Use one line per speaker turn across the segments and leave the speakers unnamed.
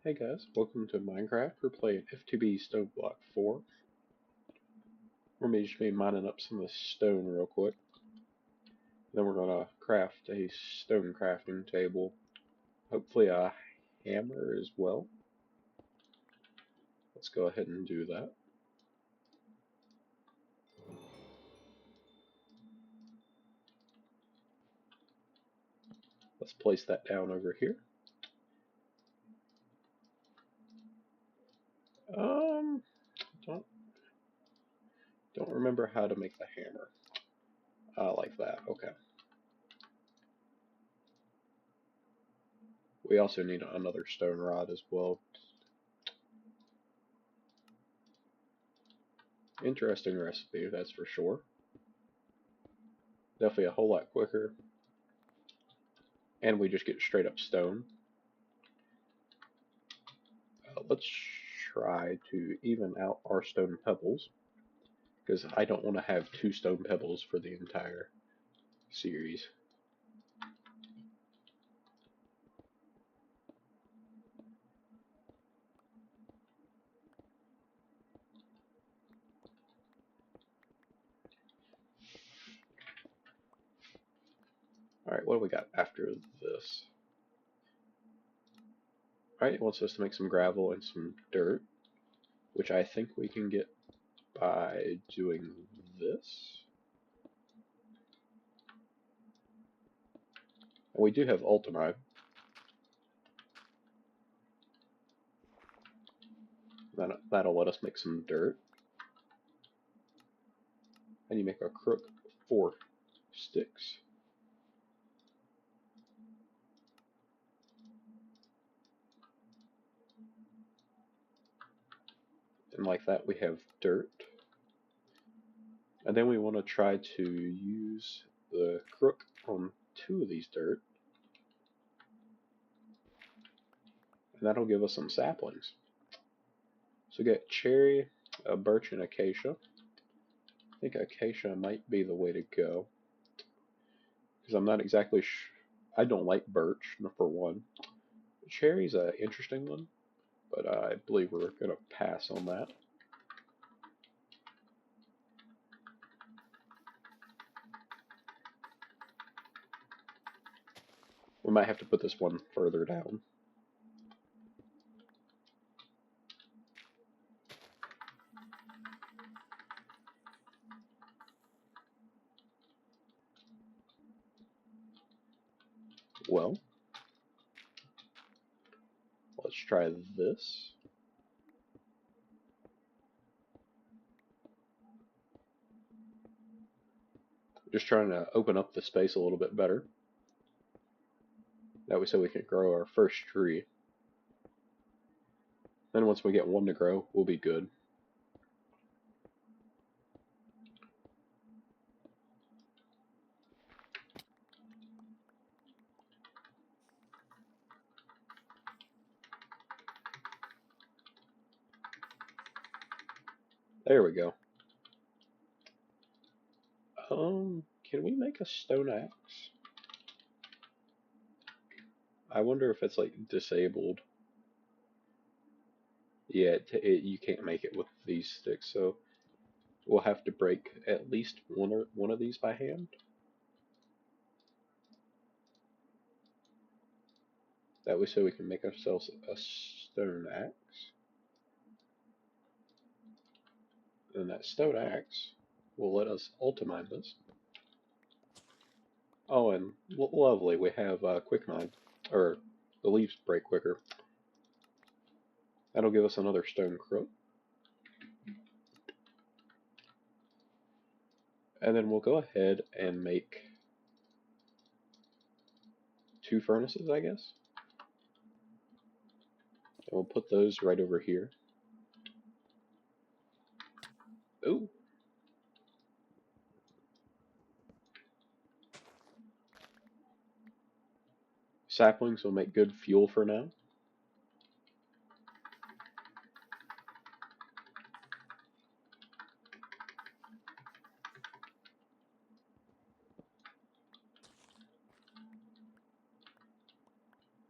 Hey guys, welcome to Minecraft. We're playing F2B Stoneblock 4. We're just be mining up some of the stone real quick. Then we're gonna craft a stone crafting table. Hopefully a hammer as well. Let's go ahead and do that. Let's place that down over here. Um, don't remember how to make the hammer. Like that. Okay. We also need another stone rod as well. Interesting recipe, that's for sure. Definitely a whole lot quicker. And we just get straight up stone. Let's try to even out our stone pebbles, because I don't want to have 2 stone pebbles for the entire series. Alright, what do we got after this? Alright, it wants us to make some gravel and some dirt, which I think we can get by doing this. And we do have ultimate. That'll let us make some dirt. And you make a crook 4 sticks. And like that we have dirt. And then we want to try to use the crook on 2 of these dirt. And that'll give us some saplings. So we get cherry, birch, and acacia. I think acacia might be the way to go, because I'm not exactly sure. I don't like birch, for one. Cherry's an interesting one, but I believe we're going to pass on that. We might have to put this one further down. Well, let's try this. Just trying to open up the space a little bit better. That way so we can grow our first tree. Then once we get one to grow, we'll be good. There we go. Can we make a stone axe? I wonder if it's like disabled. Yeah, you can't make it with these sticks, so we'll have to break at least one of these by hand. That way, so we can make ourselves a stone axe. And that stone axe will let us ultimate this. Oh, and lovely, we have quick mine, or the leaves break quicker. That'll give us another stone crook. And then we'll go ahead and make 2 furnaces, I guess. And we'll put those right over here. Ooh. Saplings will make good fuel for now.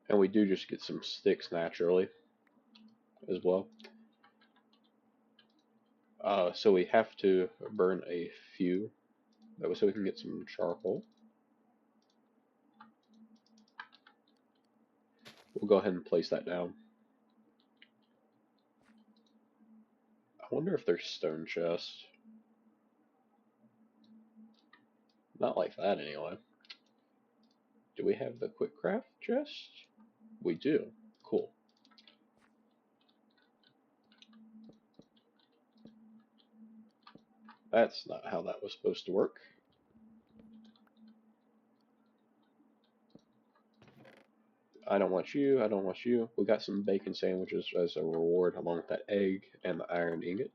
And we do just get some sticks naturally. as well. So we have to burn a few. That way so we can get some charcoal. We'll go ahead and place that down. I wonder if there's stone chests. Not like that anyway. Do we have the quick craft chest? We do. Cool. That's not how that was supposed to work. I don't want you, I don't want you. We got some bacon sandwiches as a reward along with that egg and the iron ingot.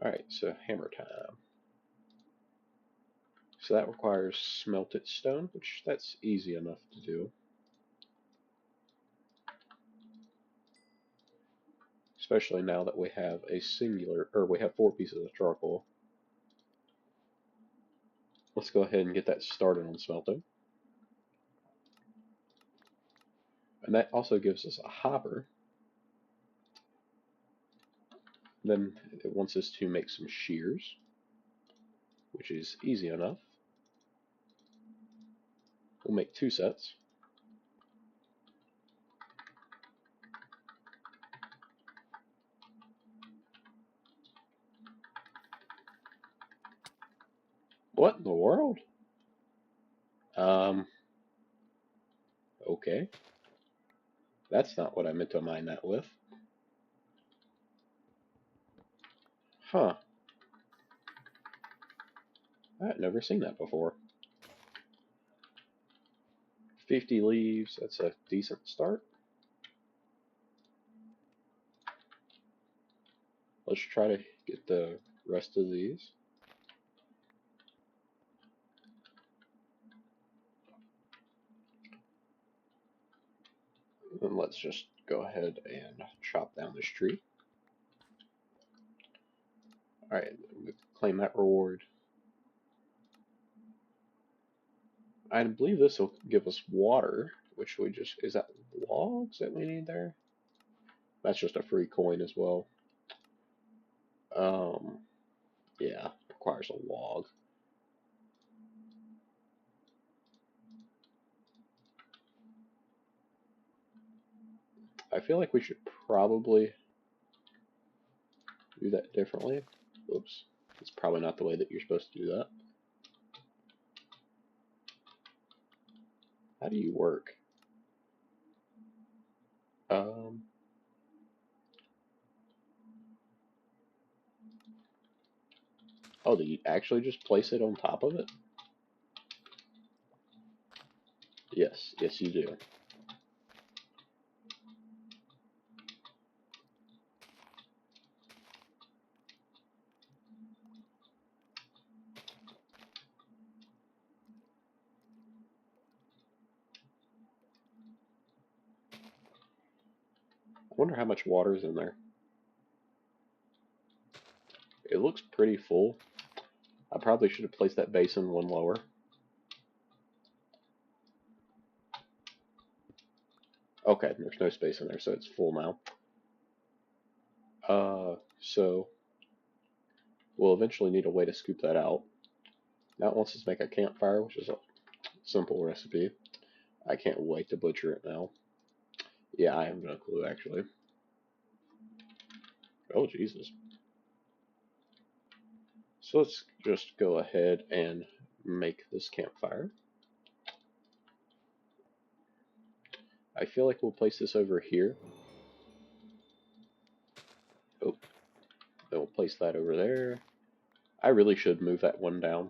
Alright, so hammer time. So that requires smelted stone, which that's easy enough to do. Especially now that we have we have 4 pieces of charcoal. Let's go ahead and get that started on smelting. And that also gives us a hopper. Then it wants us to make some shears, which is easy enough. We'll make 2 sets. What in the world? Okay. That's not what I meant to mine that with. Huh. I've never seen that before. 50 leaves, that's a decent start. Let's try to get the rest of these. And let's just go ahead and chop down this tree. Alright, claim that reward. I believe this will give us water, which we just, is that logs that we need there? That's just a free coin as well. Yeah, requires a log. I feel like we should probably do that differently. Oops, it's probably not the way that you're supposed to do that. How do you work? Oh, do you actually just place it on top of it? Yes, yes you do. I wonder how much water is in there. It looks pretty full. I probably should have placed that basin one lower. Okay, there's no space in there, so it's full now. So we'll eventually need a way to scoop that out. Now it wants us to make a campfire, which is a simple recipe. I can't wait to butcher it now. Yeah, I have no clue actually. Oh Jesus. So let's just go ahead and make this campfire. I feel like we'll place this over here. Oh, then we'll place that over there. I really should move that one down.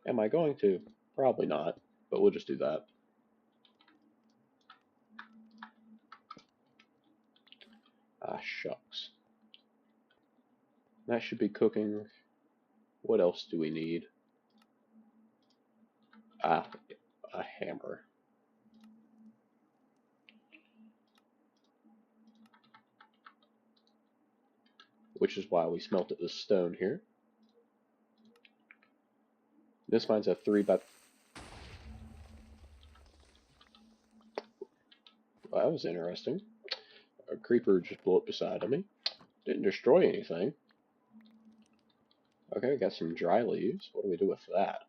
Am I going to? Probably not, but we'll just do that. Ah, shucks. That should be cooking. What else do we need? Ah, a hammer. Which is why we smelted the stone here. This mine's a 3 by... Well, that was interesting. A creeper just blew up beside me. Didn't destroy anything. Okay, got some dry leaves. What do we do with that?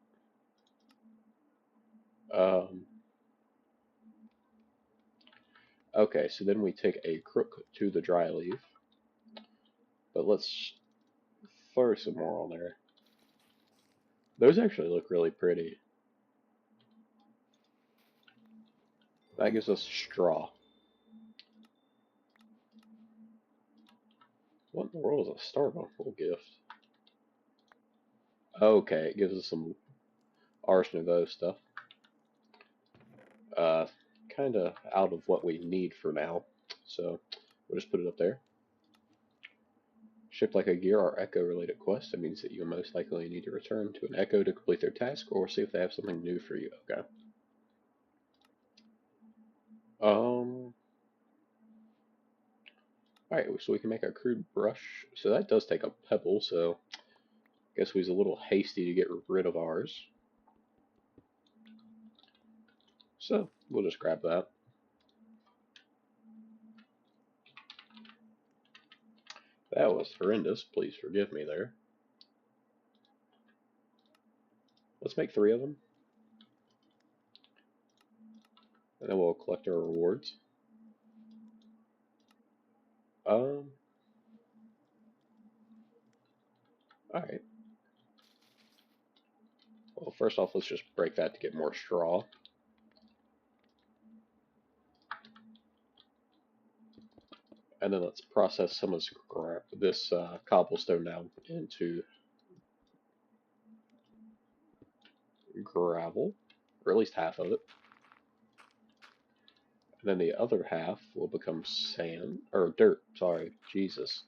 Um, okay, so then we take a crook to the dry leaf. But let's throw some more on there. Those actually look really pretty. That gives us straw. What in the world is a Stoneblock gift? Okay, it gives us some Ars Nouveau stuff. Uh, kind of out of what we need for now. So we'll just put it up there. Shaped like a gear are echo-related quests. That means that you most likely need to return to an echo to complete their task or see if they have something new for you. Okay. Alright, so we can make our crude brush. So that does take a pebble, so I guess we was a little hasty to get rid of ours. So we'll just grab that. That was horrendous. Please forgive me there. Let's make 3 of them. And then we'll collect our rewards. Alright. Well, first off, let's just break that to get more straw. And then let's process some of this cobblestone down into gravel, or at least half of it. And then the other half will become sand, or dirt, sorry, Jesus.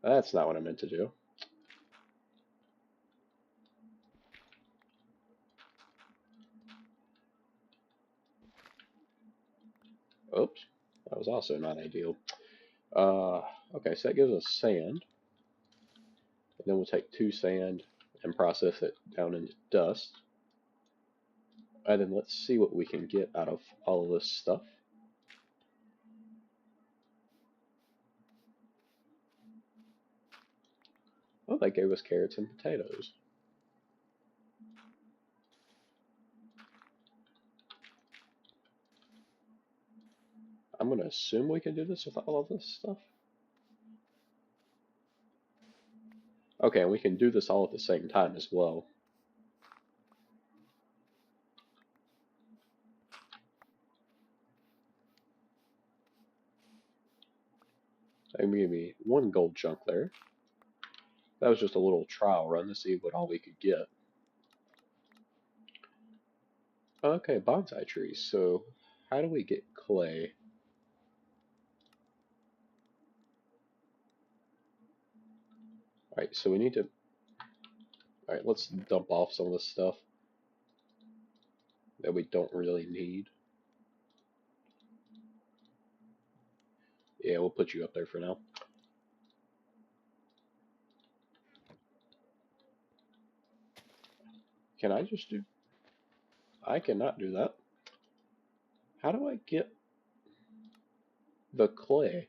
That's not what I meant to do. Oops, that was also not ideal. Okay, so that gives us sand. And then we'll take 2 sand and process it down into dust. And then let's see what we can get out of all of this stuff. Oh, they gave us carrots and potatoes. I'm going to assume we can do this with all of this stuff. Okay, and we can do this all at the same time as well. That gave me 1 gold chunk there. That was just a little trial run to see what all we could get. Okay, bonsai trees. So, how do we get clay? Alright, so we need to... Alright, let's dump off some of this stuff that we don't really need. Yeah, we'll put you up there for now. Can I just do... I cannot do that. How do I get the clay?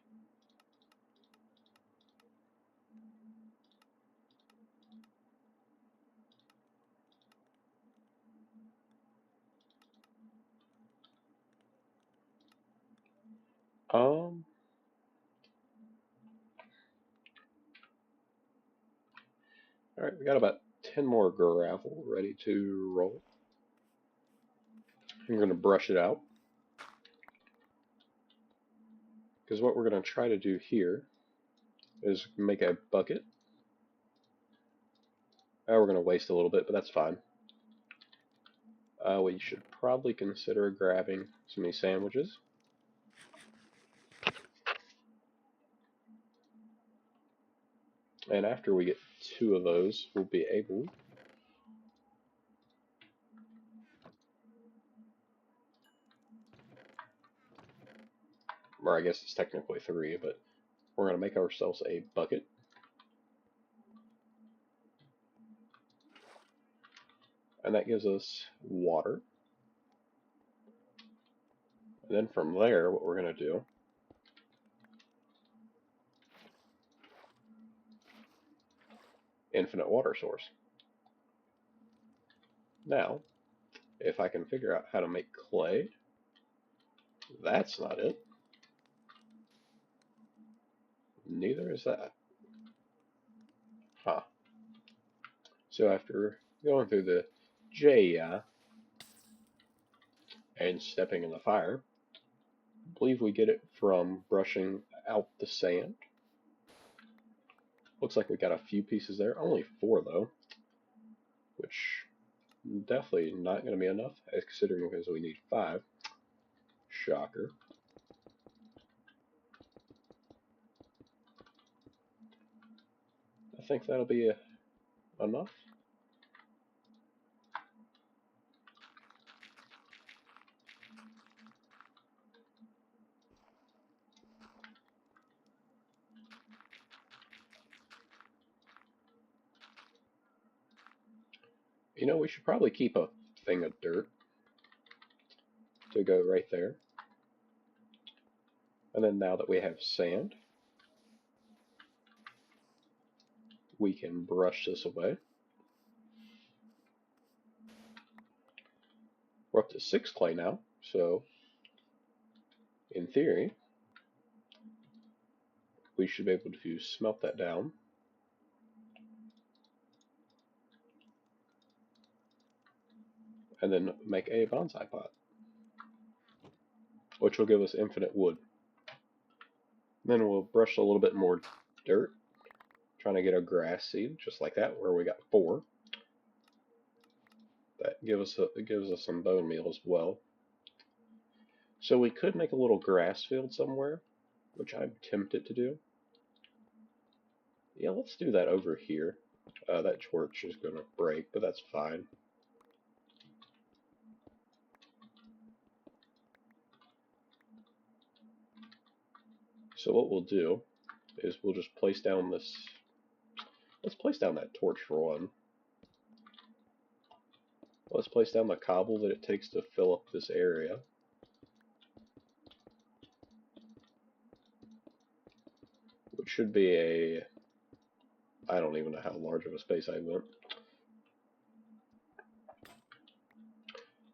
Um... Alright, we got about 10 more gravel ready to roll. I'm going to brush it out. Because what we're going to try to do here is make a bucket. We're going to waste a little bit, but that's fine. We should probably consider grabbing some of these sandwiches. And after we get 2 of those, we'll be able... Or I guess it's technically 3, but we're going to make ourselves a bucket. And that gives us water. And then from there, what we're going to do, infinite water source. Now, if I can figure out how to make clay, that's not it. Neither is that. Huh. So after going through the J and stepping in the fire, I believe we get it from brushing out the sand. Looks like we got a few pieces there. Only 4 though, which definitely not going to be enough, considering because we need 5. Shocker. I think that'll be enough. You know, we should probably keep a thing of dirt to go right there. And then now that we have sand, we can brush this away. We're up to 6 clay now, so in theory, we should be able to smelt that down. And then make a bonsai pot, which will give us infinite wood. Then we'll brush a little bit more dirt, trying to get a grass seed, just like that, where we got 4. That gives us some bone meal as well. So we could make a little grass field somewhere, which I'm tempted to do. Yeah, let's do that over here. That torch is going to break, but that's fine. So what we'll do is we'll just place down this. Let's place down that torch for one. Let's place down the cobble that it takes to fill up this area. Which should be a... I don't even know how large of a space I went.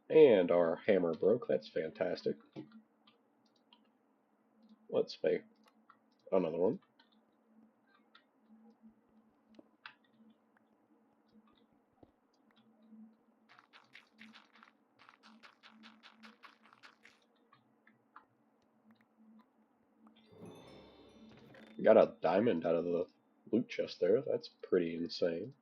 And our hammer broke. That's fantastic. Let's make another one. Got a diamond out of the loot chest there. That's pretty insane.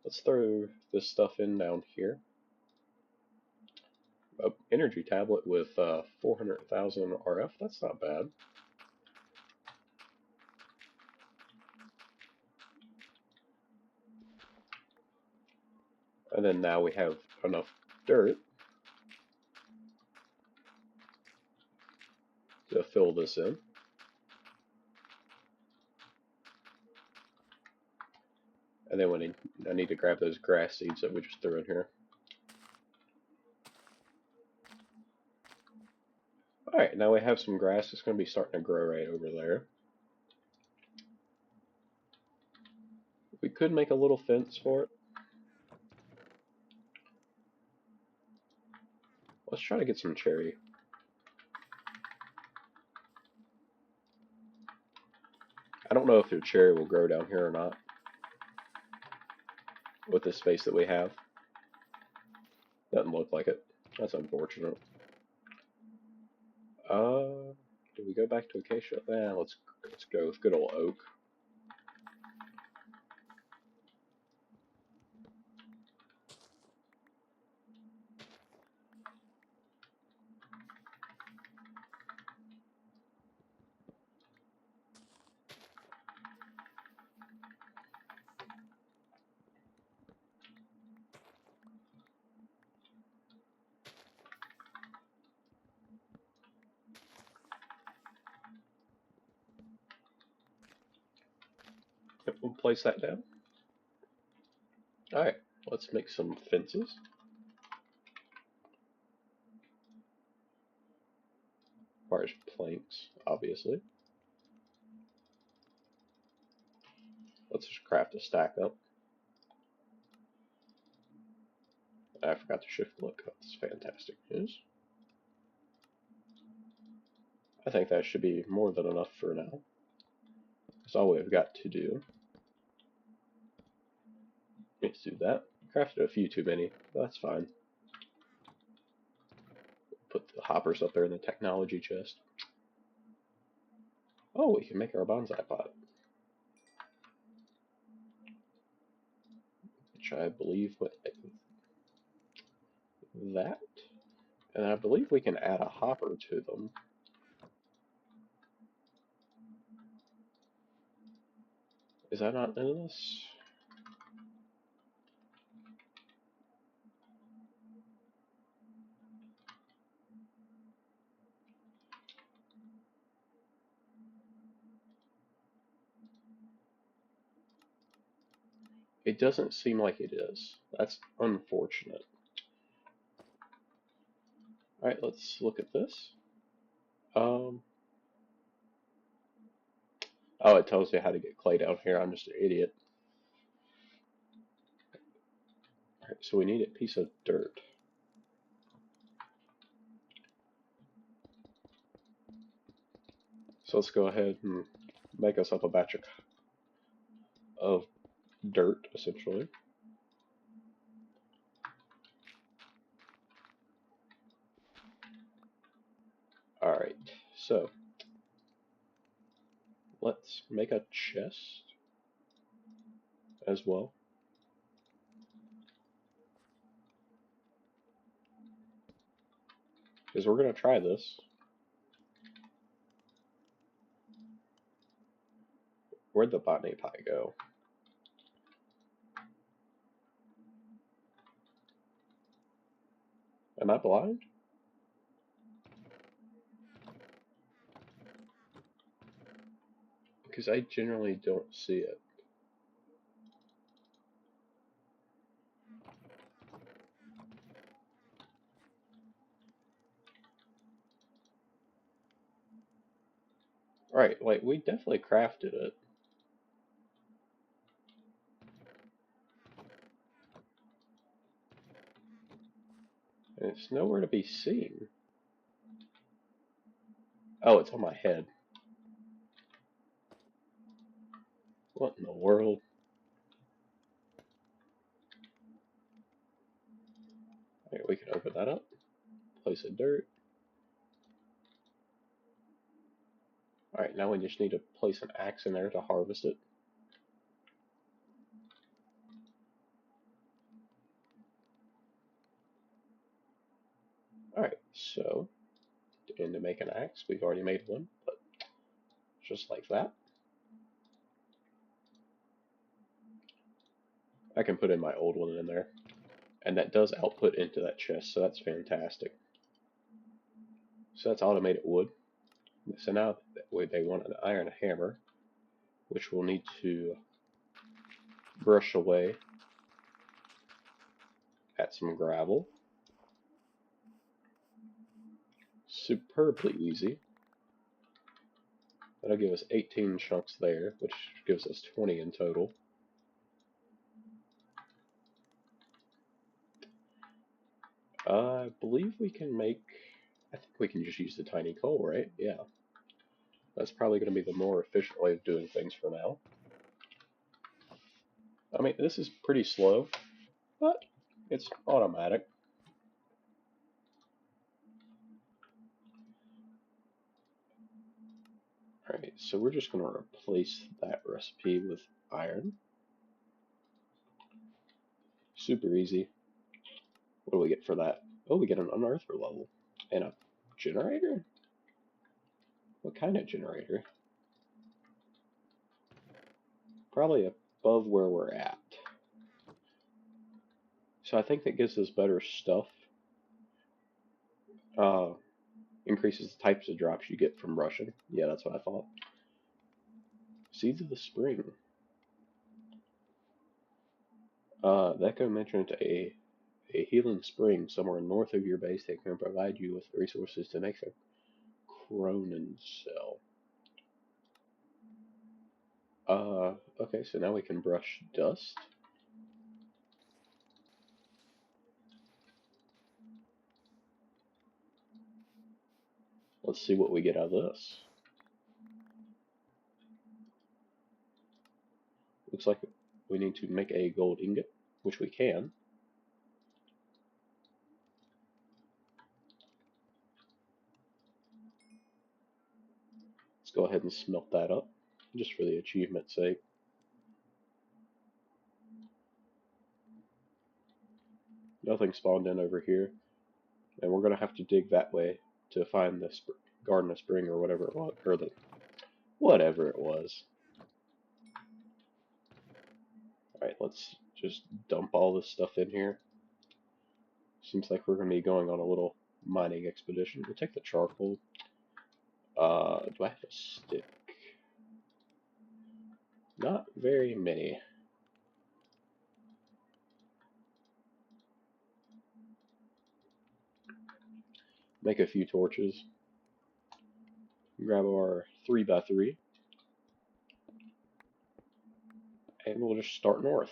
Let's throw this stuff in down here. An energy tablet with 400,000 RF. That's not bad. And then now we have enough dirt to fill this in. And then I need to grab those grass seeds that we just threw in here. Alright, now we have some grass. It's going to be starting to grow right over there. We could make a little fence for it. Let's try to get some cherry. I don't know if your cherry will grow down here or not with the space that we have. Doesn't look like it. That's unfortunate. Do we go back to acacia? Yeah, let's go with good old oak. We'll place that down. Alright, Let's make some fences. Requires planks, obviously. Let's just craft a stack up. I forgot to shift look. That's fantastic news. I think that should be more than enough for now. That's all we've got to do. Let's do that. Crafted a few too many, but that's fine. Put the hoppers up there in the technology chest. Oh, we can make our bonsai pot. Which I believe went like that. And I believe we can add a hopper to them. Is that not in this? It doesn't seem like it is. That's unfortunate. Alright, let's look at this. Oh, it tells you how to get clay down here. I'm just an idiot. Alright, so we need a piece of dirt. So let's go ahead and make us up a batch of dirt, essentially. Alright, so let's make a chest as well. Because we're going to try this. Where'd the botany pie go? Am I blind? Because I generally don't see it. Right, like, we definitely crafted it. And it's nowhere to be seen. Oh, it's on my head. What in the world? Alright, we can open that up. Place of dirt. Alright, now we just need to place an axe in there to harvest it. Alright, so, and to make an axe, we've already made one, but just like that. I can put in my old one in there. And that does output into that chest, so that's fantastic. So that's automated wood. So now they want an iron hammer, which we'll need to brush away at some gravel. Superbly easy. That'll give us 18 chunks there, which gives us 20 in total. I believe we can make, I think we can just use the tiny coal, right? Yeah. That's probably going to be the more efficient way of doing things for now. I mean, this is pretty slow, but it's automatic. Alright, so we're just going to replace that recipe with iron. Super easy. What do we get for that? Oh, we get an unearther level. And a generator? What kind of generator? Probably above where we're at. So I think that gives us better stuff. Increases the types of drops you get from rushing. Yeah, that's what I thought. Seeds of the Spring. That mentioned a healing spring somewhere north of your base that can provide you with resources to make a Cronin cell. Okay, so now we can brush dust. Let's see what we get out of this. Looks like we need to make a gold ingot, which we can. Let's go ahead and smelt that up, just for the achievement's sake. Nothing spawned in over here, and we're gonna have to dig that way to find the Garden of Spring or whatever it was, or whatever it was. Alright, let's just dump all this stuff in here. Seems like we're gonna be going on a little mining expedition. We'll take the charcoal. Do I have a stick? Not very many. Make a few torches. Grab our 3x3. And we'll just start north.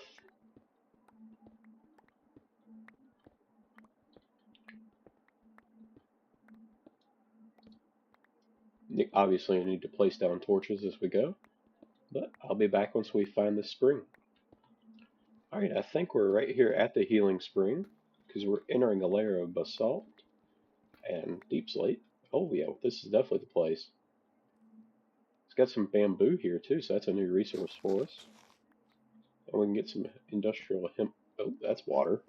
Obviously, I need to place down torches as we go, but I'll be back once we find the spring. Alright, I think we're right here at the healing spring, because we're entering a layer of basalt and deep slate. Oh yeah, this is definitely the place. It's got some bamboo here too, so that's a new resource for us. And we can get some industrial hemp. Oh, that's water.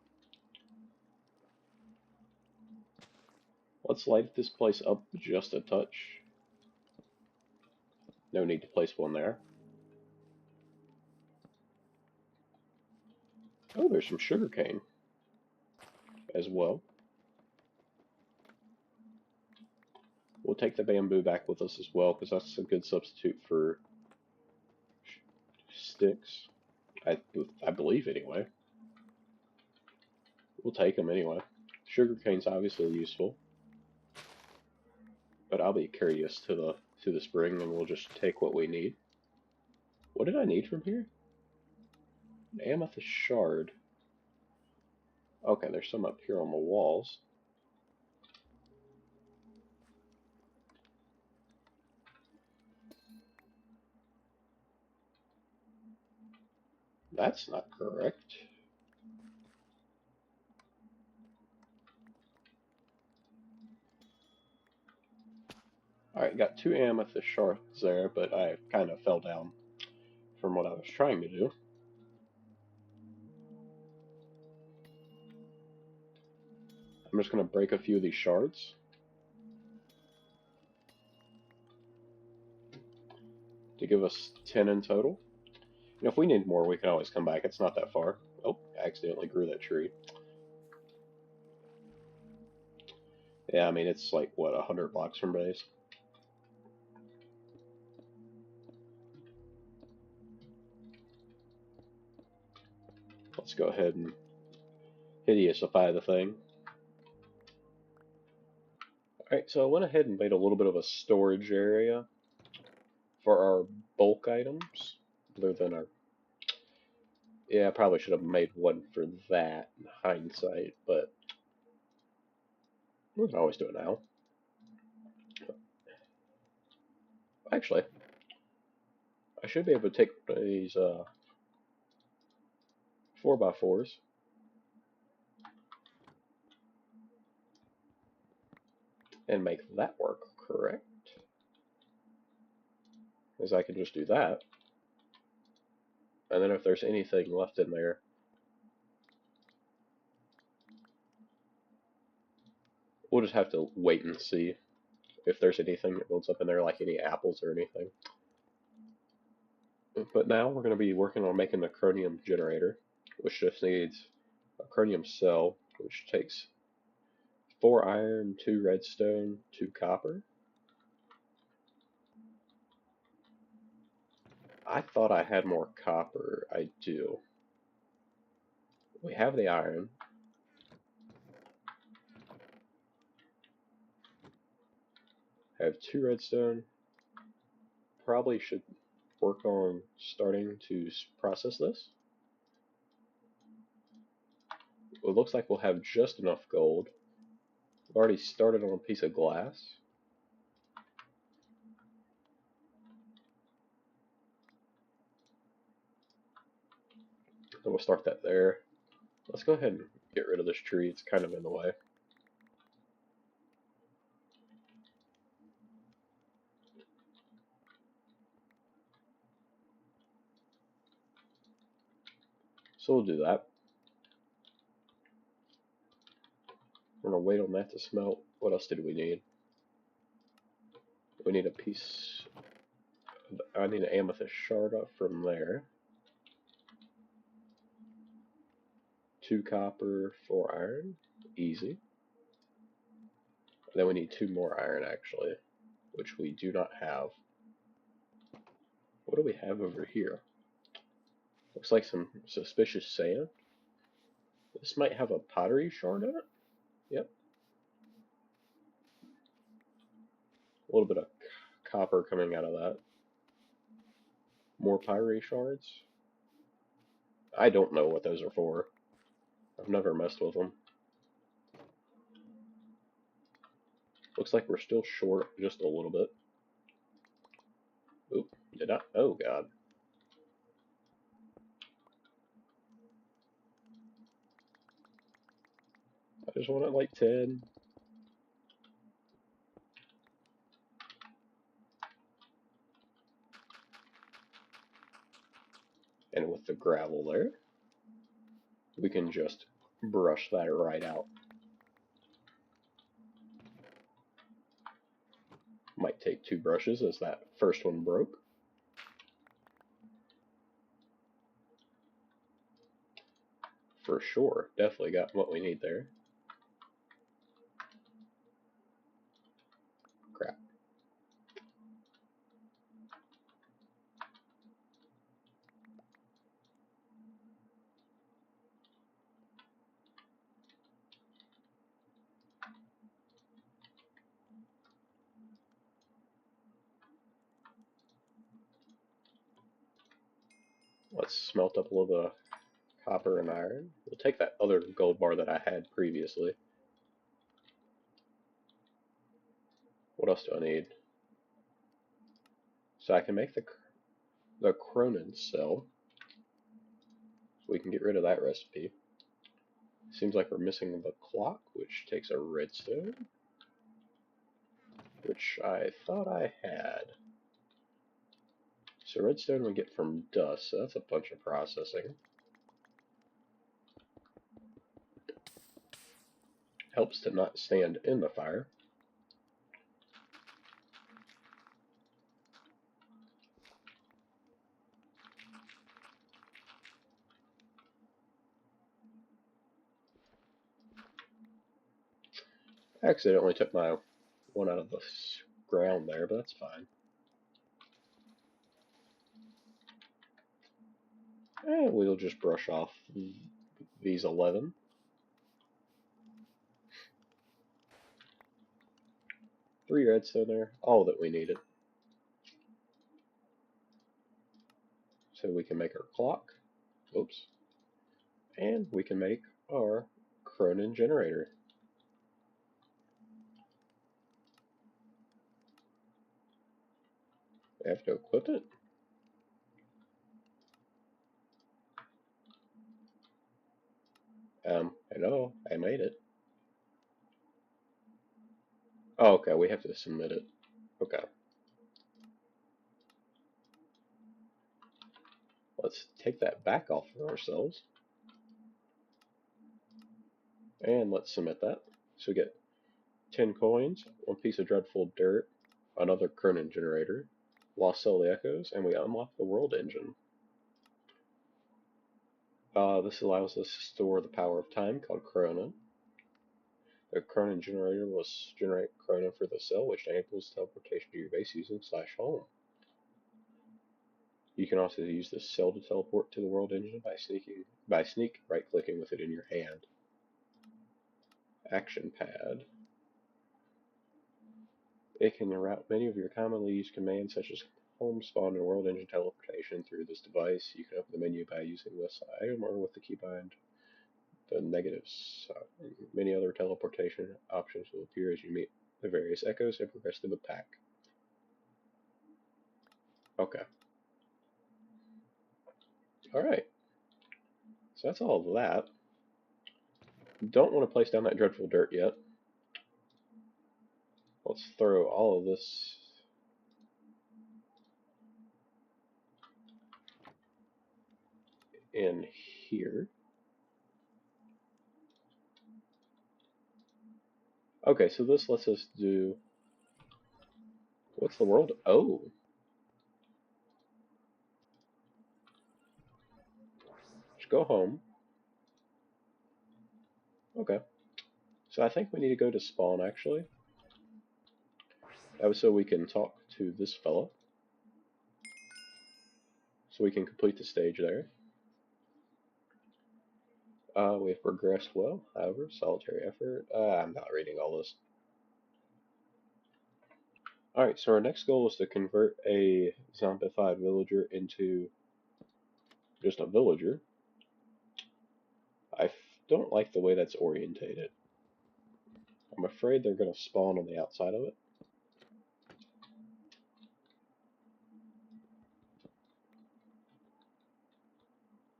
Let's light this place up just a touch. No need to place one there. Oh, there's some sugarcane as well. We'll take the bamboo back with us as well, because that's a good substitute for sticks. I believe anyway. We'll take them anyway. Sugarcane's obviously useful, but I'll be curious to the spring, and we'll just take what we need. What did I need from here? An amethyst shard. Okay, there's some up here on the walls. That's not correct. Alright, got 2 amethyst shards there, but I kind of fell down from what I was trying to do. I'm just going to break a few of these shards. To give us 10 in total. And if we need more, we can always come back. It's not that far. Oh, I accidentally grew that tree. Yeah, I mean, it's like, what, 100 blocks from base? Let's go ahead and hideousify the thing. Alright, so I went ahead and made a little bit of a storage area for our bulk items, other than our... Yeah, I probably should have made one for that in hindsight, but we can always do it now. Actually, I should be able to take these 4x4s and make that work, correct? Because I can just do that. And then if there's anything left in there, we'll just have to wait and see if there's anything that builds up in there, like any apples or anything. But now we're going to be working on making the chromium generator, which just needs a chromium cell, which takes 4 iron, 2 redstone, 2 copper. I thought I had more copper. I do. We have the iron. Have 2 redstone. Probably should work on starting to process this. It looks like we'll have just enough gold. I've already started on a piece of glass. So we'll start that there. Let's go ahead and get rid of this tree. It's kind of in the way. So we'll do that. We're going to wait on that to smelt. What else did we need? We need a piece. I need an amethyst shard up from there. 2 copper, 4 iron. Easy. And then we need 2 more iron actually, which we do not have. What do we have over here? Looks like some suspicious sand. This might have a pottery shard in it. Yep. A little bit of copper coming out of that. More pottery shards. I don't know what those are for. I've never messed with them. Looks like we're still short just a little bit. Oop, did I? Oh god. I just wanted like 10. And with the gravel there, we can just brush that right out. Might take 2 brushes as that first one broke. For sure, definitely got what we need there. Crap. Let's smelt up a little bit of copper and iron. We'll take that other gold bar that I had previously. What else do I need? So I can make the Cronin cell. So we can get rid of that recipe. Seems like we're missing the clock, which takes a redstone, which I thought I had. So redstone we get from dust, so that's a bunch of processing. Helps to not stand in the fire. I accidentally took my one out of the ground there, but that's fine. And we'll just brush off these 11. Three redstone there, all that we needed. So we can make our clock. Oops. And we can make our Cronin generator. We have to equip it. I know, I made it. Oh, okay, we have to submit it. Okay. Let's take that back off of ourselves. And let's submit that. So we get 10 coins, 1 piece of dreadful dirt, another Cronin generator, lost cell the echoes, and we unlock the world engine. This allows us to store the power of time called Cronin. The Cronin generator will generate Cronin for the cell, which enables teleportation to your base using /home. You can also use the cell to teleport to the world engine by sneak right clicking with it in your hand. Action pad. It can route many of your commonly used commands such as home spawn and world engine teleportation through this device. You can open the menu by using this item or with the keybind the negative sign. Many other teleportation options will appear as you meet the various echoes and progress through the pack. Okay. Alright. So that's all of that. Don't want to place down that dreadful dirt yet. Let's throw all of this in here. Okay, so this lets us do... What's the world? Oh! Just go home. Okay. So I think we need to go to spawn, actually. That was so we can talk to this fella. So we can complete the stage there. We've progressed well, however, solitary effort. I'm not reading all this. Alright, so our next goal is to convert a zombified villager into just a villager. I don't like the way that's orientated. I'm afraid they're going to spawn on the outside of it.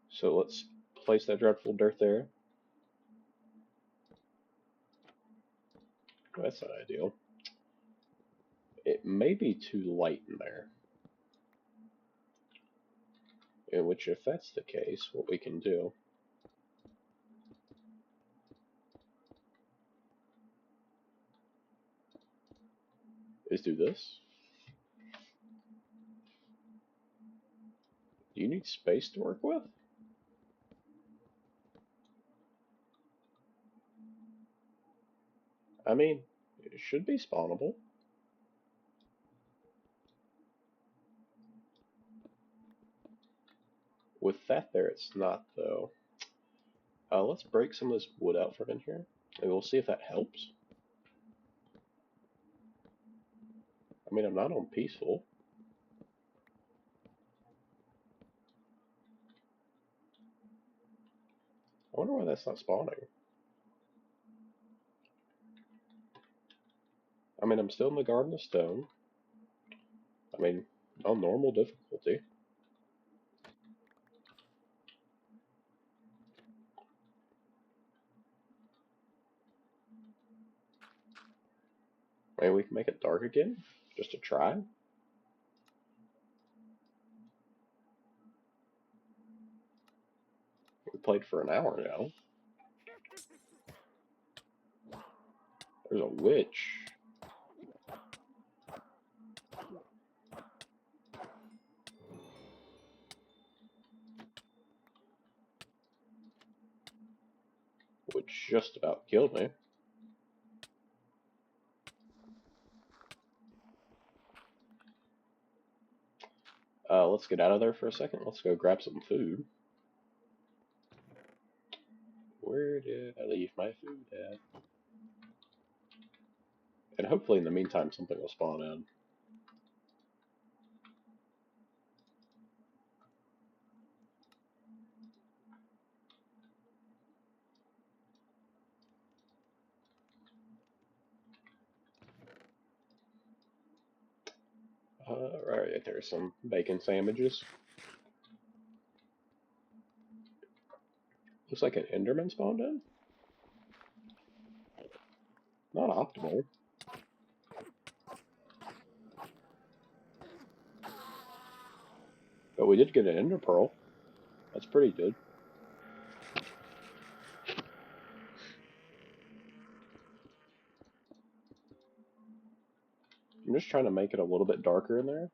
So let's place that dreadful dirt there. That's not ideal. It may be too light in there. In which, if that's the case, what we can do is do this. Do you need space to work with? I mean, it should be spawnable. With that there, it's not, though. Let's break some of this wood out from in here, and we'll see if that helps. I mean, I'm not on peaceful. I wonder why that's not spawning. I mean, I'm still in the Garden of Stone. I mean, on normal difficulty. Maybe we can make it dark again, just to try. We played for an hour now. There's a witch. Which just about killed me. Let's get out of there for a second. Let's go grab some food. Where did I leave my food at? And hopefully in the meantime something will spawn in. Right, there's some bacon sandwiches. Looks like an Enderman spawned in. Not optimal. But we did get an Ender Pearl. That's pretty good. I'm just trying to make it a little bit darker in there.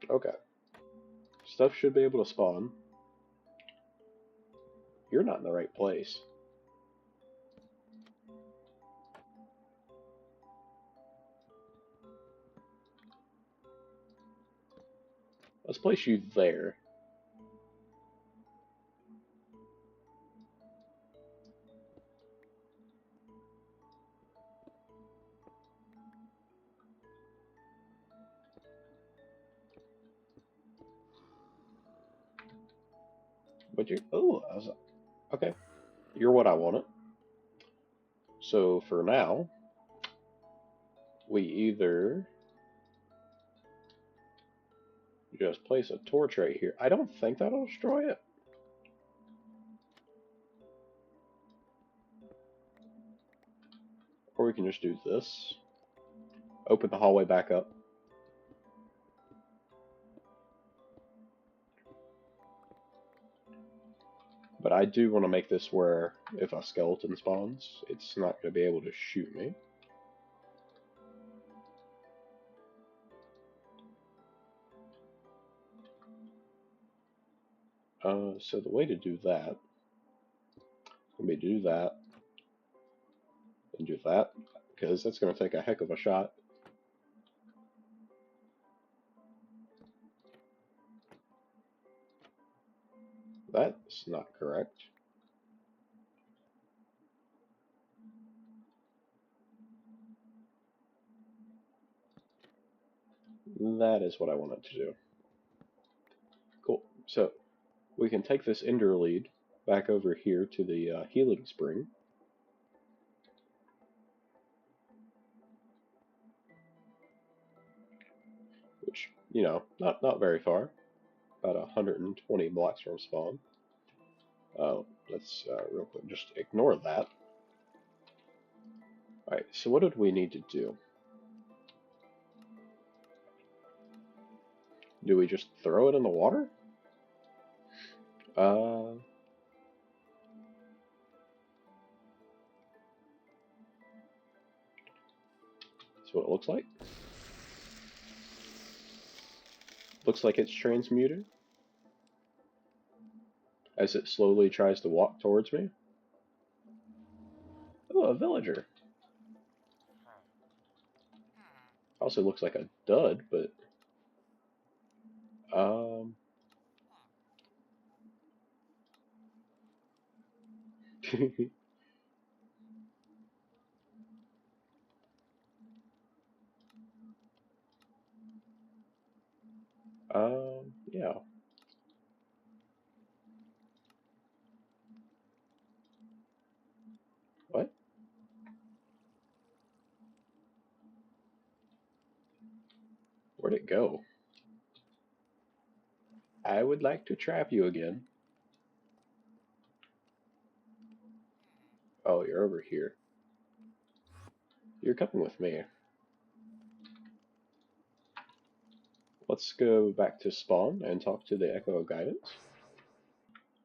Okay. Stuff should be able to spawn. You're not in the right place. Let's place you there. But you, oh, okay. You're what I wanted. So for now, we either just place a torch right here. I don't think that'll destroy it. Or we can just do this. Open the hallway back up. But I do want to make this where if a skeleton spawns, it's not going to be able to shoot me. So the way to do that would be to do that and do that, because that's going to take a heck of a shot. That's not correct. That is what I wanted to do. Cool. So we can take this ender lead back over here to the healing spring. Which, you know, not very far. About 120 blocks from spawn. Let's real quick just ignore that. Alright, so what did we need to do? Do we just throw it in the water? That's what it looks like. Looks like it's transmuted as it slowly tries to walk towards me. Oh, a villager. Also looks like a dud, but um yeah. What? Where'd it go? I would like to trap you again. Oh, you're over here. You're coming with me. Let's go back to spawn and talk to the Echo of Guidance.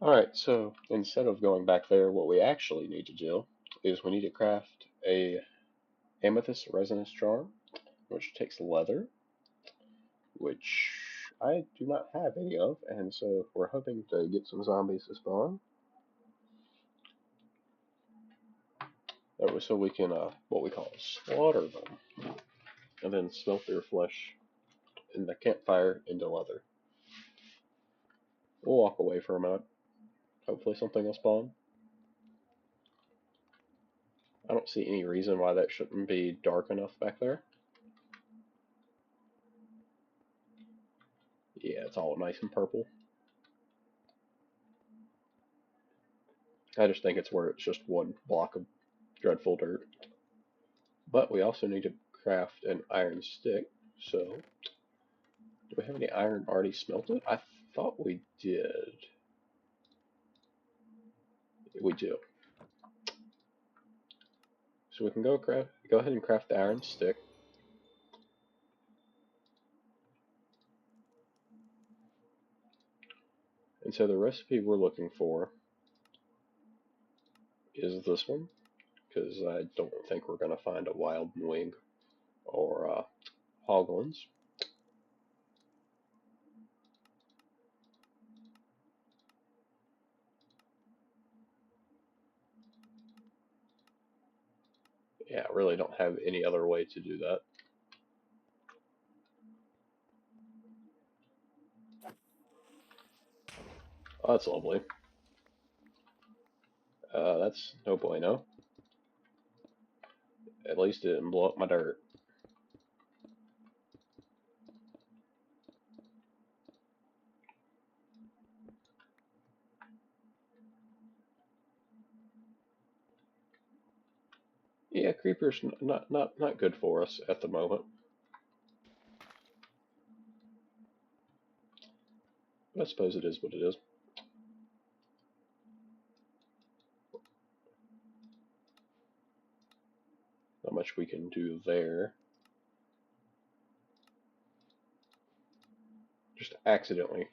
Alright, so instead of going back there, what we actually need to do is we need to craft a amethyst resonance charm, which takes leather, which I do not have any of, and so we're hoping to get some zombies to spawn. So we can, what we call slaughter them, and then smelt their flesh in the campfire into leather. We'll walk away for a minute. Hopefully something will spawn. I don't see any reason why that shouldn't be dark enough back there. Yeah, it's all nice and purple. I just think it's where it's just one block of dreadful dirt. But we also need to craft an iron stick, so do we have any iron already smelted? I thought we did. We do. So we can go ahead and craft the iron stick. And so the recipe we're looking for is this one, because I don't think we're going to find a wild wing or hoglins. Yeah, I really don't have any other way to do that. Oh, that's lovely. That's no bueno. At least it didn't blow up my dirt. Yeah, creepers not good for us at the moment. But I suppose it is what it is. Not much we can do there. Just accidentally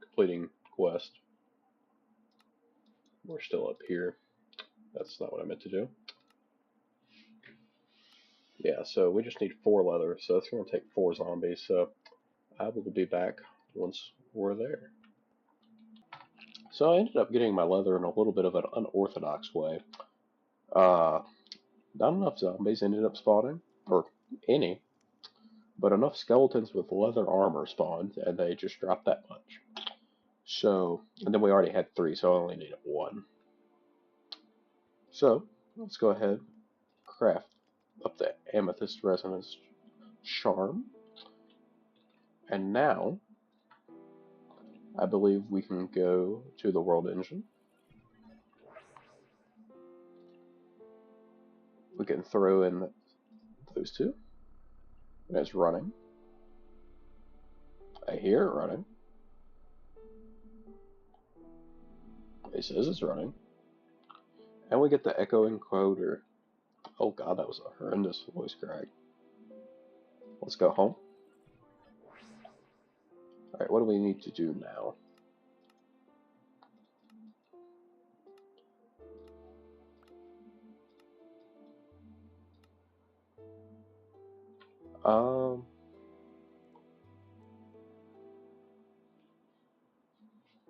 completing quest. We're still up here. That's not what I meant to do. Yeah, so we just need 4 leather, so it's going to take 4 zombies, so I will be back once we're there. So I ended up getting my leather in a little bit of an unorthodox way. Uh, Not enough zombies ended up spawning, or any, but enough skeletons with leather armor spawned, and they just dropped that much. So, and then we already had 3, so I only needed 1. So, let's go ahead, craft up the Amethyst Resonance Charm, and now I believe we can go to the World Engine. We can throw in those 2, and it's running. I hear it running. It says it's running. And we get the Echo Encoder. Oh god, that was a horrendous voice crack. Let's go home. Alright, what do we need to do now?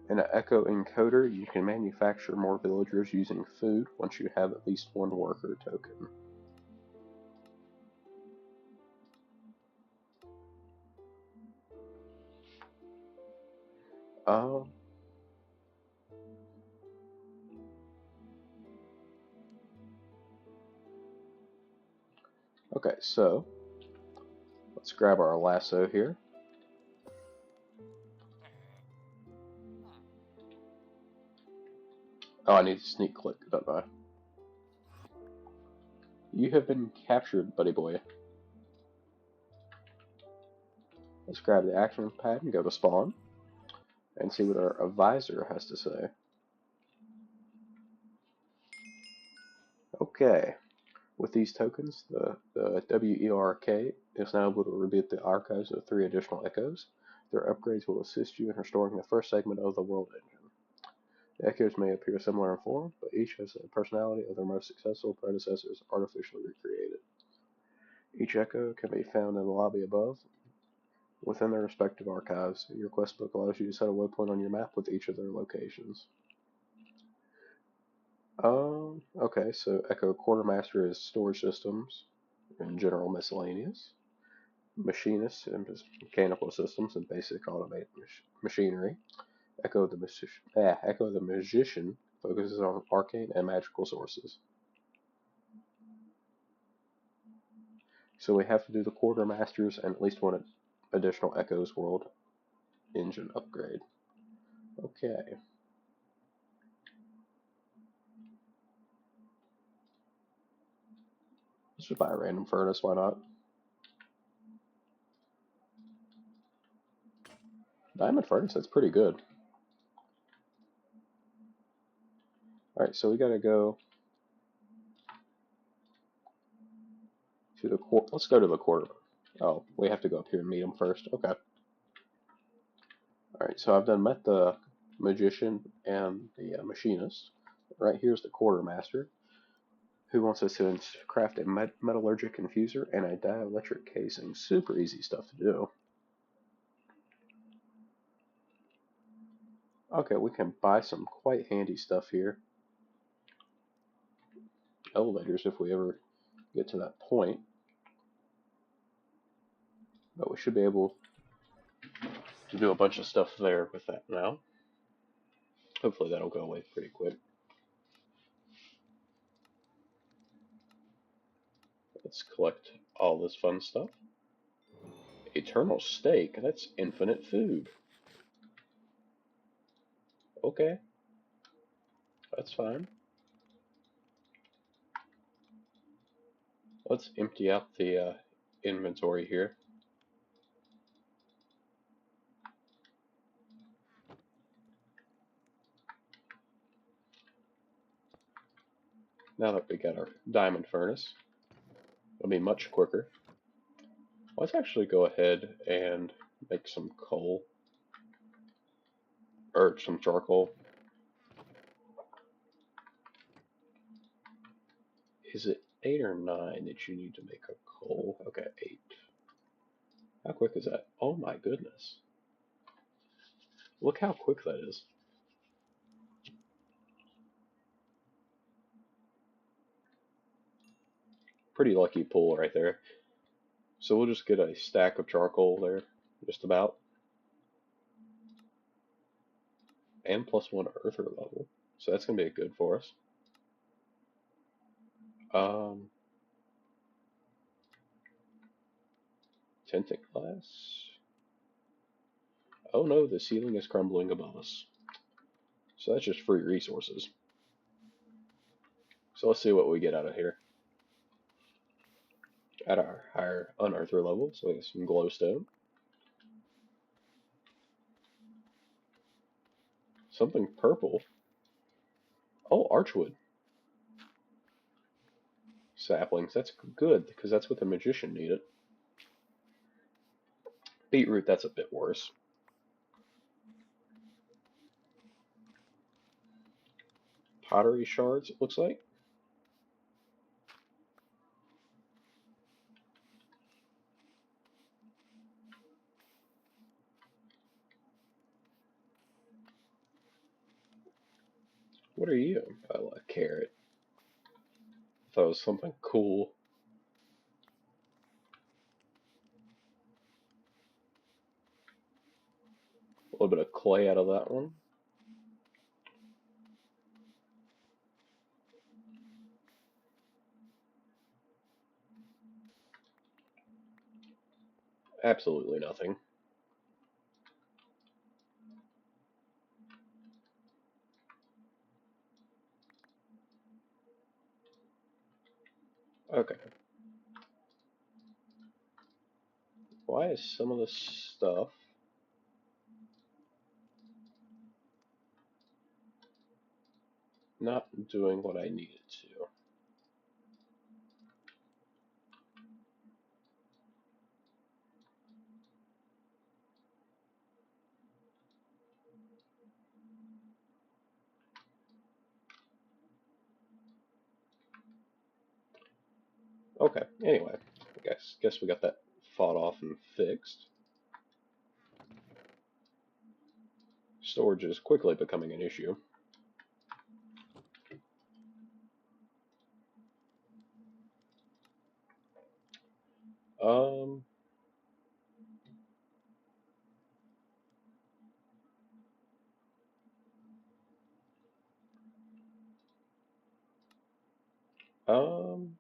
In an Echo Encoder, you can manufacture more villagers using food once you have at least 1 worker token. Um, okay, so let's grab our lasso here. Oh, I need to sneak click, don't I? You have been captured, buddy boy. Let's grab the action pad and go to spawn and see what our advisor has to say. Okay, with these tokens, the WERK is now able to reboot the archives of 3 additional echoes. Their upgrades will assist you in restoring the first segment of the world engine. The echoes may appear similar in form, but each has the personality of their most successful predecessors artificially recreated. Each echo can be found in the lobby above, within their respective archives. Your quest book allows you to set a waypoint on your map with each of their locations. Okay, so Echo Quartermaster is storage systems and general miscellaneous. Machinist and mechanical systems and basic automated machinery. Echo the Magician focuses on arcane and magical sources. So we have to do the Quartermasters and at least 1 additional Echo's World Engine upgrade. Okay. Let's just buy a random furnace, why not? Diamond furnace, that's pretty good. Alright, so we gotta go to the let's go to the quarter. Oh, we have to go up here and meet him first. Okay. Alright, so I've done met the magician and the machinist. Right here's the quartermaster, who wants us to craft a metallurgic infuser and a dielectric casing. Super easy stuff to do. Okay, we can buy some quite handy stuff here. Elevators if we ever get to that point. But we should be able to do a bunch of stuff there with that now. Hopefully that'll go away pretty quick. Let's collect all this fun stuff. Eternal steak, that's infinite food. Okay, that's fine. Let's empty out the inventory here. Now that we got our diamond furnace, it'll be much quicker. Let's actually go ahead and make some coal, or some charcoal. Is it 8 or 9 that you need to make a coal? Okay, 8. How quick is that? Oh my goodness. Look how quick that is. Pretty lucky pull right there. So we'll just get a stack of charcoal there, just about. And +1 earther level. So that's going to be good for us. Tinted glass. Oh no, the ceiling is crumbling above us. So that's just free resources. So let's see what we get out of here. At our higher unearther level, so we get some glowstone. Something purple. Oh, archwood. Saplings, that's good, because that's what the magician needed. Beetroot, that's a bit worse. Pottery shards, it looks like. What are you? Oh, a carrot. I thought it was something cool. A little bit of clay out of that one. Absolutely nothing. Okay. Why is some of this stuff not doing what I need it to? Okay, anyway, I guess we got that fought off and fixed. Storage is quickly becoming an issue. Um, um,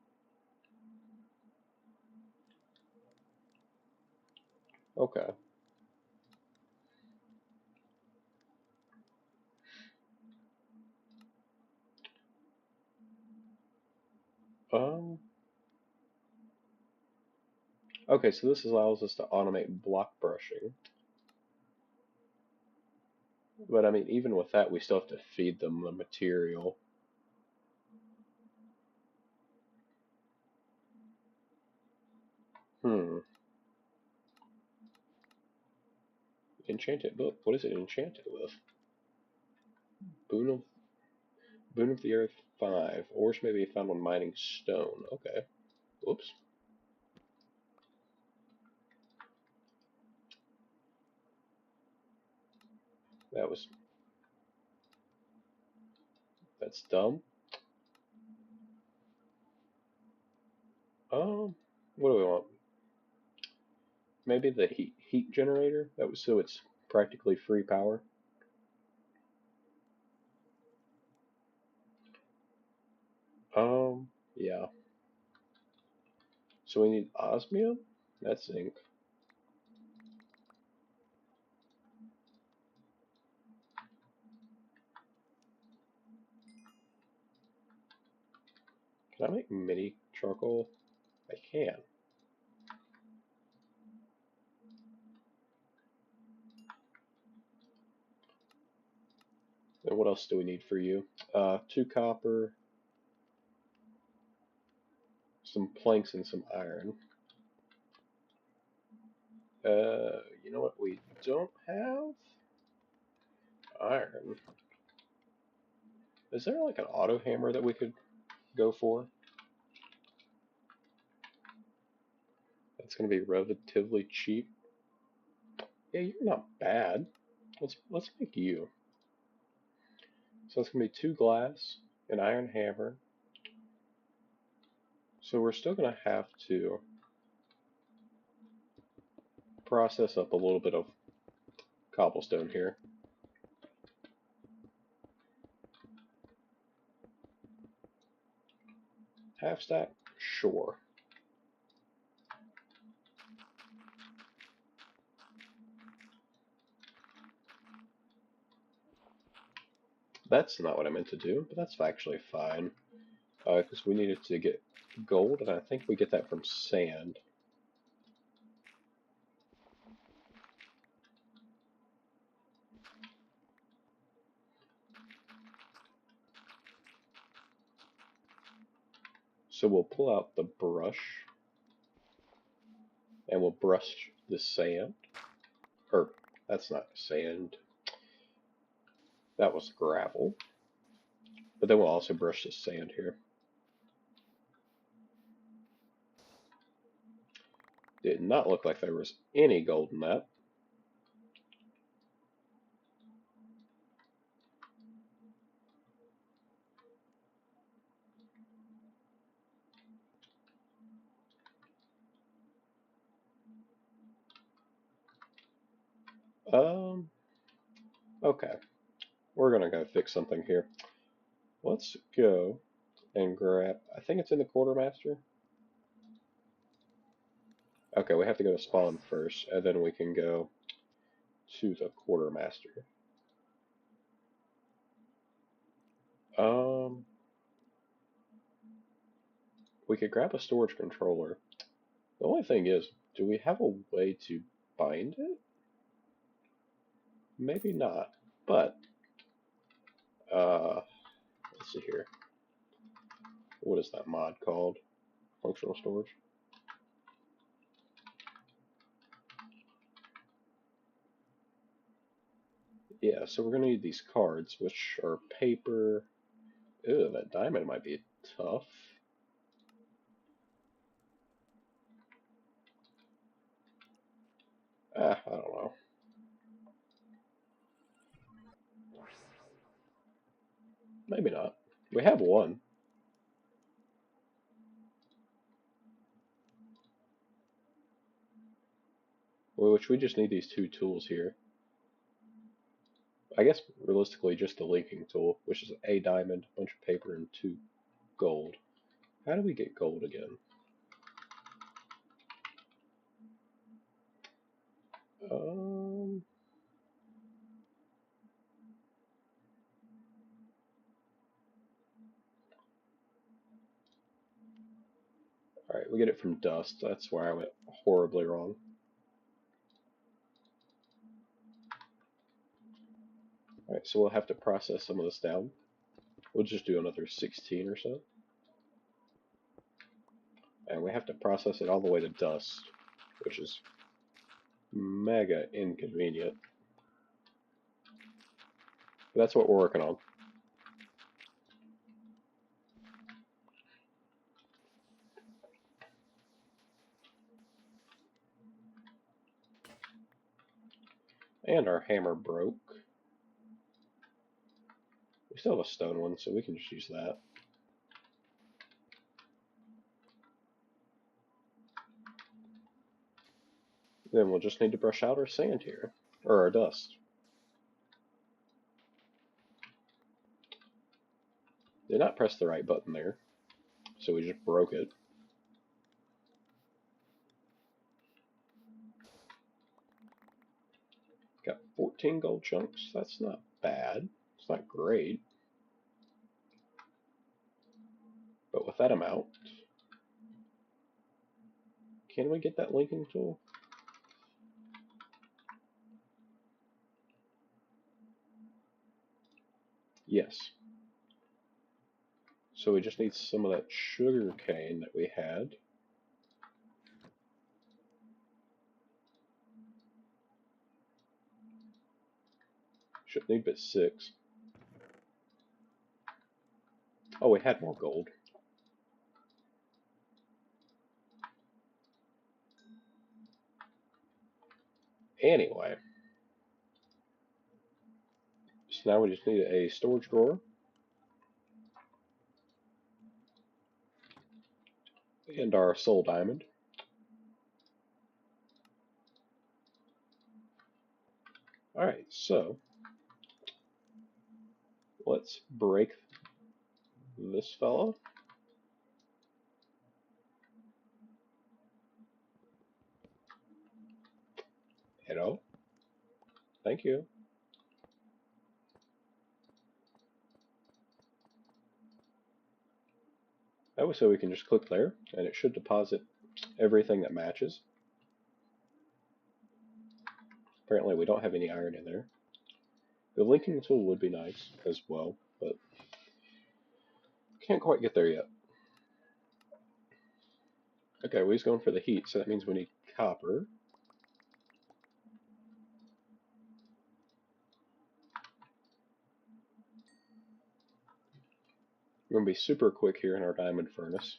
okay. Um, okay, so this allows us to automate block brushing. But I mean, even with that, we still have to feed them the material. Hmm. Enchanted book. What is it enchanted with? Boon of Boon of the Earth 5. Ores may be found when mining stone. Okay. Whoops. That was that's dumb. What do we want? Maybe the heat generator. That was so it's practically free power. Yeah. So we need osmium? That's zinc. Can I make mini charcoal? I can. And what else do we need for you? 2 copper, some planks, and some iron. You know what we don't have? Iron. Is there like an auto hammer that we could go for? That's going to be relatively cheap. Yeah, you're not bad. Let's make you. So it's going to be 2 glass, an iron hammer. So we're still going to have to process up a little bit of cobblestone here. Half stack? Sure. That's not what I meant to do, but that's actually fine. Because we needed to get gold, and I think we get that from sand. So we'll pull out the brush, and we'll brush the sand. Or, that's not sand. That was gravel. But then we'll also brush the sand here. Did not look like there was any gold in that. Okay. We're gonna go fix something here. Let's go and grab, I think it's in the quartermaster. Okay, we have to go to spawn first, and then we can go to the quartermaster. Um, we could grab a storage controller. The only thing is, do we have a way to bind it? Maybe not, but, let's see here. What is that mod called? Functional storage? Yeah, so we're gonna need these cards, which are paper. Ew, that diamond might be tough. I don't know. Maybe not. We have one. Which we just need these 2 tools here. I guess realistically just the linking tool, which is a diamond, a bunch of paper, and 2 gold. How do we get gold again? Um, Alright, we get it from dust. That's where I went horribly wrong. Alright, so we'll have to process some of this down. We'll just do another 16 or so. And we have to process it all the way to dust, which is mega inconvenient. But that's what we're working on. And our hammer broke. We still have a stone one, so we can just use that. Then we'll just need to brush out our sand here, or our dust. Did not press the right button there. so we just broke it. Got 14 gold chunks. That's not bad. It's not great. But with that amount, can we get that linking tool? Yes. So we just need some of that sugar cane that we had. Should need but 6. Oh, we had more gold. Anyway, so now we just need a storage drawer and our soul diamond. Alright, so let's break this fellow. Hello. Thank you. That way, so we can just click there, and it should deposit everything that matches. Apparently we don't have any iron in there. The linking tool would be nice as well, but can't quite get there yet. Okay, well, he's going for the heat, so that means we need copper. We're going to be super quick here in our diamond furnace.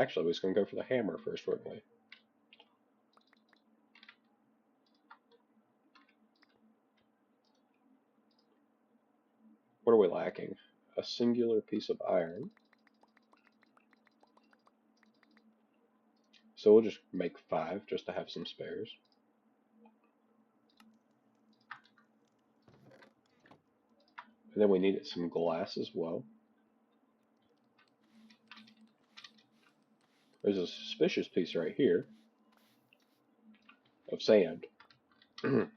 Actually, we're just going to go for the hammer first, weren't we? What are we lacking? A singular piece of iron. So we'll just make 5 just to have some spares. And then we needed some glass as well. There's a suspicious piece right here of sand. Apparently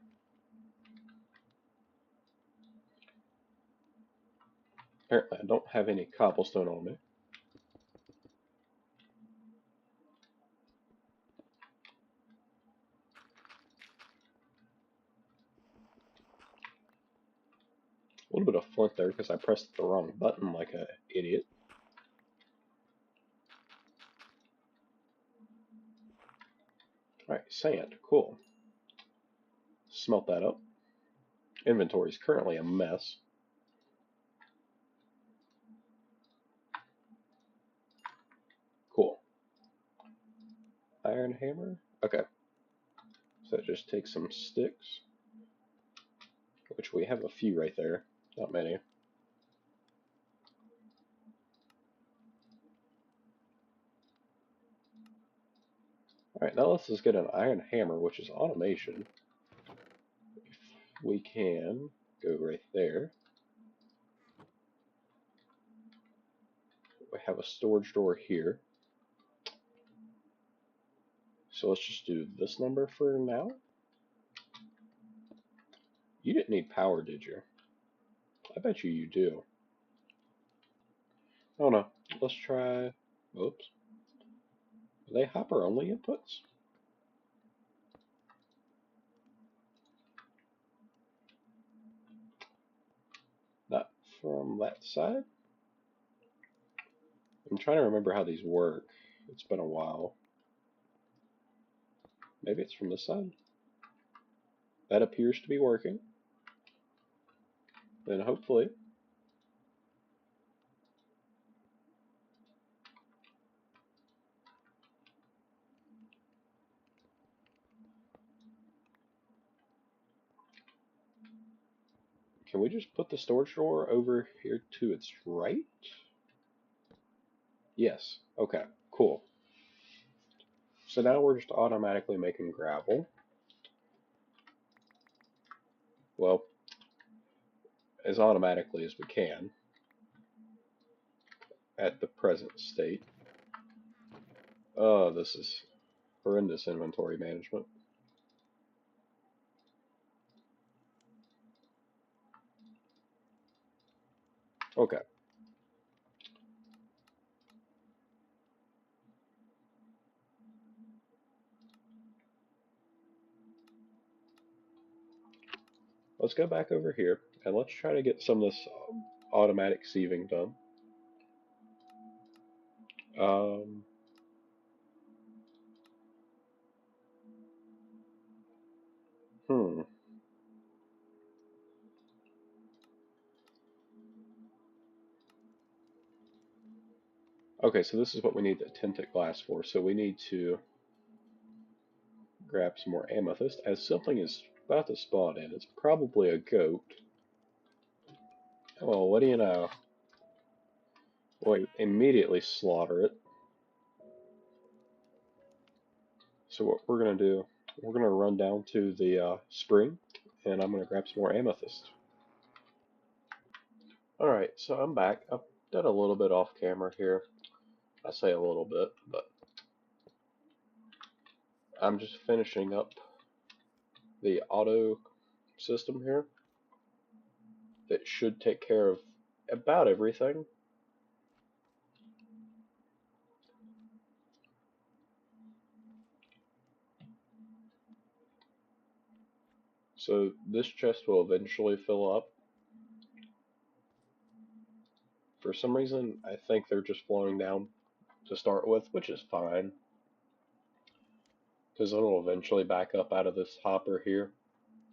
I don't have any cobblestone on me. A little bit of flint there because I pressed the wrong button like an idiot. Alright, sand. Cool. Smelt that up. Inventory is currently a mess. Cool. Iron hammer. Okay. So that just takes some sticks, which we have a few right there. Not many. Alright, now let's just get an iron hammer, which is automation. If we can go right there. We have a storage door here. So let's just do this number for now. You didn't need power, did you? I bet you do. Oh no. Let's try. Oops. Are they hopper only inputs? Not from that side? I'm trying to remember how these work. It's been a while. Maybe it's from this side? That appears to be working. Then hopefully. Can we just put the storage drawer over here to its right? Yes. Okay, cool. So now we're just automatically making gravel. Well, as automatically as we can. at the present state. Oh, this is horrendous inventory management. Okay. Let's go back over here and let's try to get some of this automatic sieving done. Um, hmm. Okay, so this is what we need the tinted glass for. So we need to grab some more amethyst as something is about to spawn in. It's probably a goat. Oh, what do you know? We'll immediately slaughter it. So what we're going to do, we're going to run down to the spring, and I'm going to grab some more amethyst. Alright, so I'm back. I've done a little bit off camera here. I say a little bit, but I'm just finishing up the auto system here. That should take care of about everything. So this chest will eventually fill up. For some reason, I think they're just flowing down to start with, which is fine. Because it'll eventually back up out of this hopper here,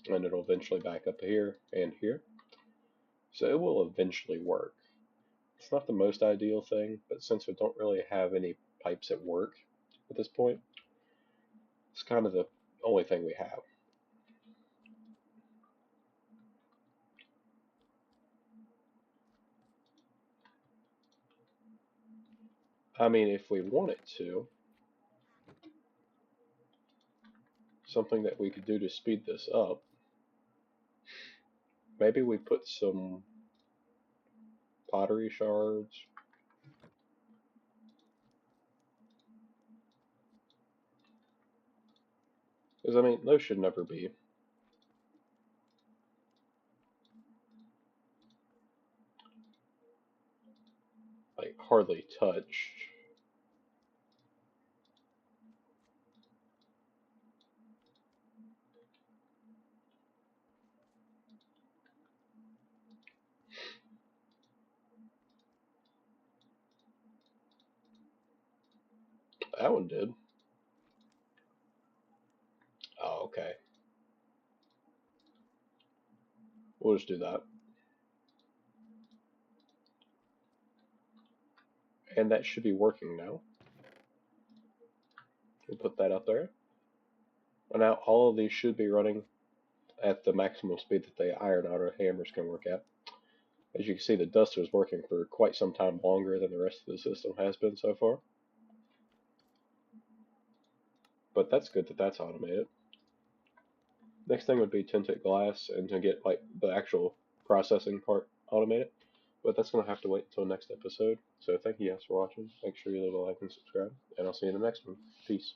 and it'll eventually back up here and here. So it will eventually work. It's not the most ideal thing, but since we don't really have any pipes at work at this point, it's kind of the only thing we have. I mean, if we wanted to, something that we could do to speed this up, maybe we put some pottery shards. Because, I mean, those should never be, like, hardly touched. That one did. Oh, okay. We'll just do that. And that should be working now. We'll put that up there. And now all of these should be running at the maximum speed that the iron outer hammers can work at. As you can see, the duster is working for quite some time longer than the rest of the system has been so far. But that's good that that's automated. Next thing would be tinted glass and to get like the actual processing part automated. But that's going to have to wait until next episode. So thank you guys for watching. Make sure you leave a like and subscribe. And I'll see you in the next one. Peace.